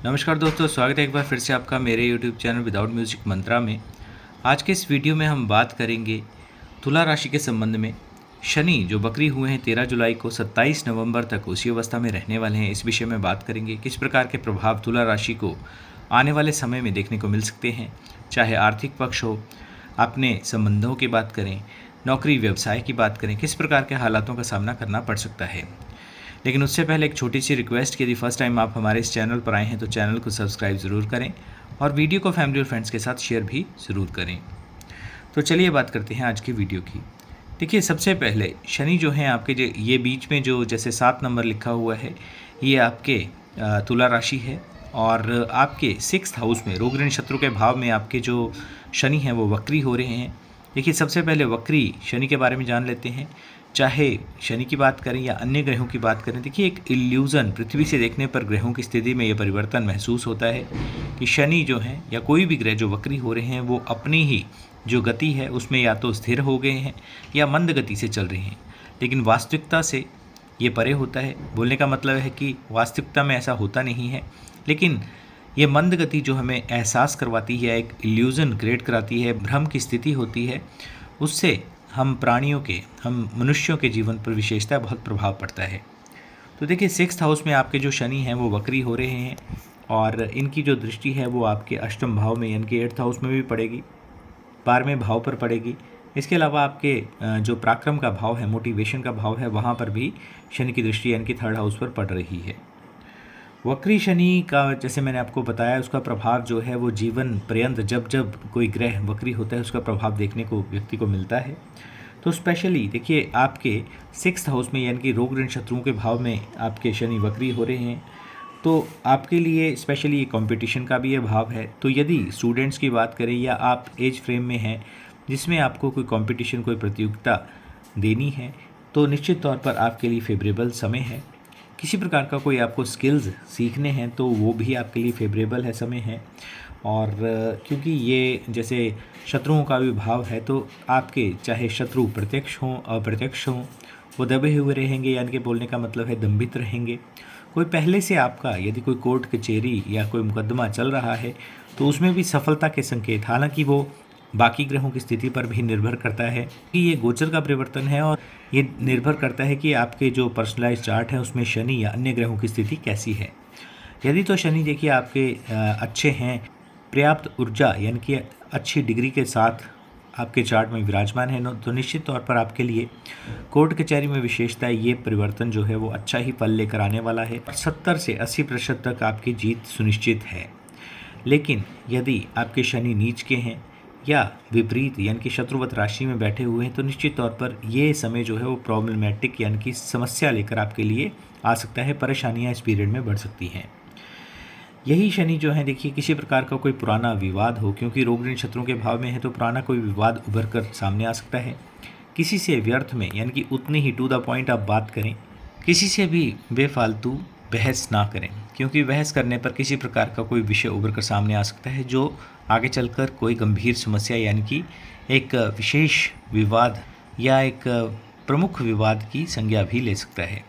नमस्कार दोस्तों, स्वागत है एक बार फिर से आपका मेरे यूट्यूब चैनल विदाउट म्यूजिक मंत्रा में। आज के इस वीडियो में हम बात करेंगे तुला राशि के संबंध में। शनि जो बकरी हुए हैं 13 जुलाई को 27 नवंबर तक उसी अवस्था में रहने वाले हैं। इस विषय में बात करेंगे किस प्रकार के प्रभाव तुला राशि को आने वाले समय में देखने को मिल सकते हैं। चाहे आर्थिक पक्ष हो, अपने संबंधों की बात करें, नौकरी व्यवसाय की बात करें, किस प्रकार के हालातों का सामना करना पड़ सकता है। लेकिन उससे पहले एक छोटी सी रिक्वेस्ट कि यदि फर्स्ट टाइम आप हमारे इस चैनल पर आए हैं तो चैनल को सब्सक्राइब ज़रूर करें और वीडियो को फैमिली और फ्रेंड्स के साथ शेयर भी ज़रूर करें। तो चलिए बात करते हैं आज की वीडियो की। देखिए, सबसे पहले शनि जो हैं आपके जो ये बीच में जो जैसे 7 नंबर लिखा हुआ है, ये आपके तुला राशि है और आपके 6th हाउस में रोग ऋण शत्रु के भाव में आपके जो शनि हैं वो वक्री हो रहे हैं। देखिए, सबसे पहले वक्री शनि के बारे में जान लेते हैं। चाहे शनि की बात करें या अन्य ग्रहों की बात करें, देखिए एक इल्यूज़न पृथ्वी से देखने पर ग्रहों की स्थिति में ये परिवर्तन महसूस होता है कि शनि जो हैं या कोई भी ग्रह जो वक्री हो रहे हैं वो अपनी ही जो गति है उसमें या तो स्थिर हो गए हैं या मंद गति से चल रहे हैं। लेकिन वास्तविकता से ये परे होता है। बोलने का मतलब है कि वास्तविकता में ऐसा होता नहीं है, लेकिन ये मंद गति जो हमें एहसास करवाती है, एक इल्यूज़न क्रिएट कराती है, भ्रम की स्थिति होती है, उससे हम प्राणियों के, हम मनुष्यों के जीवन पर विशेषतः बहुत प्रभाव पड़ता है। तो देखिए 6th हाउस में आपके जो शनि हैं वो वक्री हो रहे हैं और इनकी जो दृष्टि है वो आपके अष्टम भाव में यानी कि 8th हाउस में भी पड़ेगी, 12वें भाव पर पड़ेगी। इसके अलावा आपके जो पराक्रम का भाव है, मोटिवेशन का भाव है, वहाँ पर भी शनि की दृष्टि यानी कि 3rd हाउस पर पड़ रही है। वक्री शनि का जैसे मैंने आपको बताया, उसका प्रभाव जो है वो जीवन पर्यंत जब जब कोई ग्रह वक्री होता है उसका प्रभाव देखने को व्यक्ति को मिलता है। तो स्पेशली देखिए आपके 6th हाउस में यानी कि रोग ऋण शत्रुओं के भाव में आपके शनि वक्री हो रहे हैं, तो आपके लिए स्पेशली कंपटीशन का भी ये भाव है। तो यदि स्टूडेंट्स की बात करें या आप एज फ्रेम में हैं जिसमें आपको कोई कंपटीशन, कोई प्रतियोगिता देनी है, तो निश्चित तौर पर आपके लिए फेवरेबल समय है। किसी प्रकार का कोई आपको स्किल्स सीखने हैं तो वो भी आपके लिए फेवरेबल है, समय है। और क्योंकि ये जैसे शत्रुओं का भी भाव है, तो आपके चाहे शत्रु प्रत्यक्ष हों अप्रत्यक्ष हों, वो दबे हुए रहेंगे, यानी कि बोलने का मतलब है दंभित रहेंगे। कोई पहले से आपका यदि कोई कोर्ट कचहरी या कोई मुकदमा चल रहा है तो उसमें भी सफलता के संकेत, हालांकि वो बाकी ग्रहों की स्थिति पर भी निर्भर करता है कि ये गोचर का परिवर्तन है और ये निर्भर करता है कि आपके जो पर्सनलाइज चार्ट है उसमें शनि या अन्य ग्रहों की स्थिति कैसी है। यदि तो शनि देखिए आपके अच्छे हैं, पर्याप्त ऊर्जा यानी कि अच्छी डिग्री के साथ आपके चार्ट में विराजमान है, तो निश्चित तौर पर आपके लिए कोर्ट कचहरी में विशेषता ये परिवर्तन जो है वो अच्छा ही फल लेकर आने वाला है। 70 से 80% तक आपकी जीत सुनिश्चित है। लेकिन यदि आपके शनि नीच के हैं या विपरीत यानी कि शत्रुवत राशि में बैठे हुए हैं, तो निश्चित तौर पर ये समय जो है वो प्रॉब्लमेटिक यानी कि समस्या लेकर आपके लिए आ सकता है। परेशानियां इस पीरियड में बढ़ सकती हैं। यही शनि जो है देखिए किसी प्रकार का कोई पुराना विवाद हो, क्योंकि रोग ऋण शत्रुओं के भाव में है, तो पुराना कोई विवाद उभर कर सामने आ सकता है। किसी से व्यर्थ में यानी कि उतनी ही टू द पॉइंट आप बात करें, किसी से भी बेफालतू बहस ना करें, क्योंकि बहस करने पर किसी प्रकार का कोई विषय उभर कर सामने आ सकता है जो आगे चलकर कोई गंभीर समस्या यानी कि एक विशेष विवाद या एक प्रमुख विवाद की संज्ञा भी ले सकता है।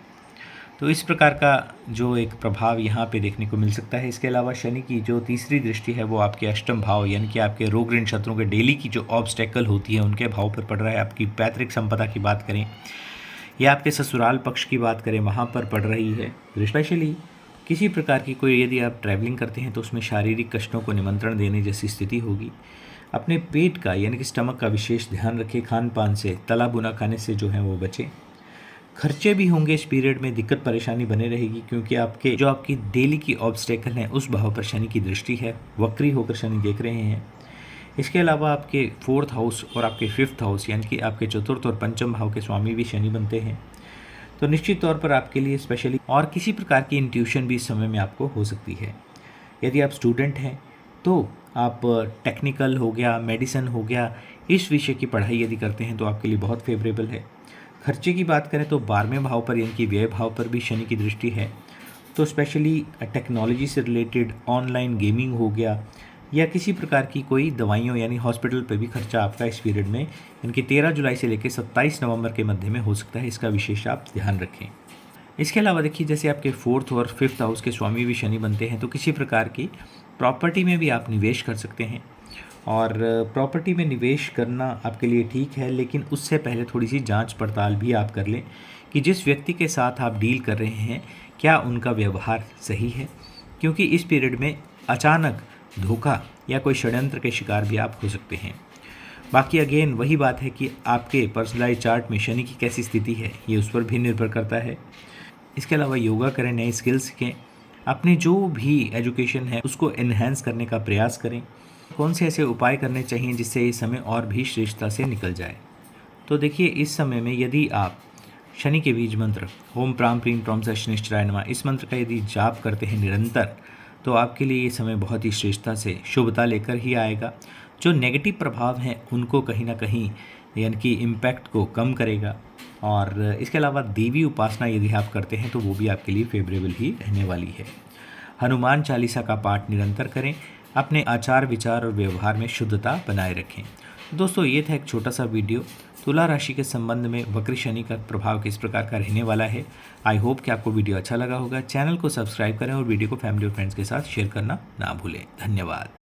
तो इस प्रकार का जो एक प्रभाव यहाँ पे देखने को मिल सकता है। इसके अलावा शनि की जो तीसरी दृष्टि है वो आपके अष्टम भाव यानी कि आपके रोग ऋण शत्रुओं के डेली की जो ऑब्स्टेकल होती है उनके भाव पर पड़ रहा है। आपकी पैतृक संपदा की बात करें या आपके ससुराल पक्ष की बात करें, वहाँ पर पड़ रही है। स्पेशली किसी प्रकार की कोई यदि आप ट्रैवलिंग करते हैं तो उसमें शारीरिक कष्टों को निमंत्रण देने जैसी स्थिति होगी। अपने पेट का यानी कि स्टमक का विशेष ध्यान रखें। खान पान से, तला भुना खाने से जो है वो बचें। खर्चे भी होंगे इस पीरियड में, दिक्कत परेशानी बने रहेगी, क्योंकि आपके जो आपकी डेली की ऑब्स्टेकल हैं उस भाव पर शनि की दृष्टि है, वक्री होकर शनि देख रहे हैं। इसके अलावा आपके 4th हाउस और आपके 5th हाउस यानी कि आपके चतुर्थ और पंचम भाव के स्वामी भी शनि बनते हैं। तो निश्चित तौर पर आपके लिए स्पेशली और किसी प्रकार की इंट्यूशन भी इस समय में आपको हो सकती है। यदि आप स्टूडेंट हैं तो आप टेक्निकल हो गया, मेडिसिन हो गया, इस विषय की पढ़ाई यदि करते हैं तो आपके लिए बहुत फेवरेबल है। खर्चे की बात करें तो 12वें भाव पर यानी कि व्यय भाव पर भी शनि की दृष्टि है। तो स्पेशली टेक्नोलॉजी से रिलेटेड ऑनलाइन गेमिंग हो गया या किसी प्रकार की कोई दवाइयों यानी हॉस्पिटल पे भी खर्चा आपका इस पीरियड में यानी कि 13 जुलाई से लेकर 27 नवंबर के मध्य में हो सकता है। इसका विशेष आप ध्यान रखें। इसके अलावा देखिए, जैसे आपके 4th और 5th हाउस के स्वामी भी शनि बनते हैं, तो किसी प्रकार की प्रॉपर्टी में भी आप निवेश कर सकते हैं। और प्रॉपर्टी में निवेश करना आपके लिए ठीक है, लेकिन उससे पहले थोड़ी सी जांच पड़ताल भी आप कर लें कि जिस व्यक्ति के साथ आप डील कर रहे हैं क्या उनका व्यवहार सही है, क्योंकि इस पीरियड में अचानक धोखा या कोई षड्यंत्र के शिकार भी आप हो सकते हैं। बाकी अगेन वही बात है कि आपके पर्सनलाइज चार्ट में शनि की कैसी स्थिति है, ये उस पर भी निर्भर करता है। इसके अलावा योगा करें, नए स्किल्स सीखें, अपने जो भी एजुकेशन है उसको एनहेंस करने का प्रयास करें। कौन से ऐसे उपाय करने चाहिए जिससे ये समय और भी श्रेष्ठता से निकल जाए? तो देखिए, इस समय में यदि आप शनि के बीज मंत्र ओम प्राम प्रीम प्रॉम स शनिश्चराय नमः इस मंत्र का यदि जाप करते हैं निरंतर, तो आपके लिए ये समय बहुत ही श्रेष्ठता से शुभता लेकर ही आएगा। जो नेगेटिव प्रभाव हैं उनको कहीं ना कहीं यानी कि इम्पैक्ट को कम करेगा। और इसके अलावा देवी उपासना यदि आप करते हैं तो वो भी आपके लिए फेवरेबल ही रहने वाली है। हनुमान चालीसा का पाठ निरंतर करें, अपने आचार विचार और व्यवहार में शुद्धता बनाए रखें। दोस्तों, ये था एक छोटा सा वीडियो तुला राशि के संबंध में वक्र शनि का प्रभाव किस प्रकार का रहने वाला है। आई होप कि आपको वीडियो अच्छा लगा होगा। चैनल को सब्सक्राइब करें और वीडियो को फैमिली और फ्रेंड्स के साथ शेयर करना ना भूलें। धन्यवाद।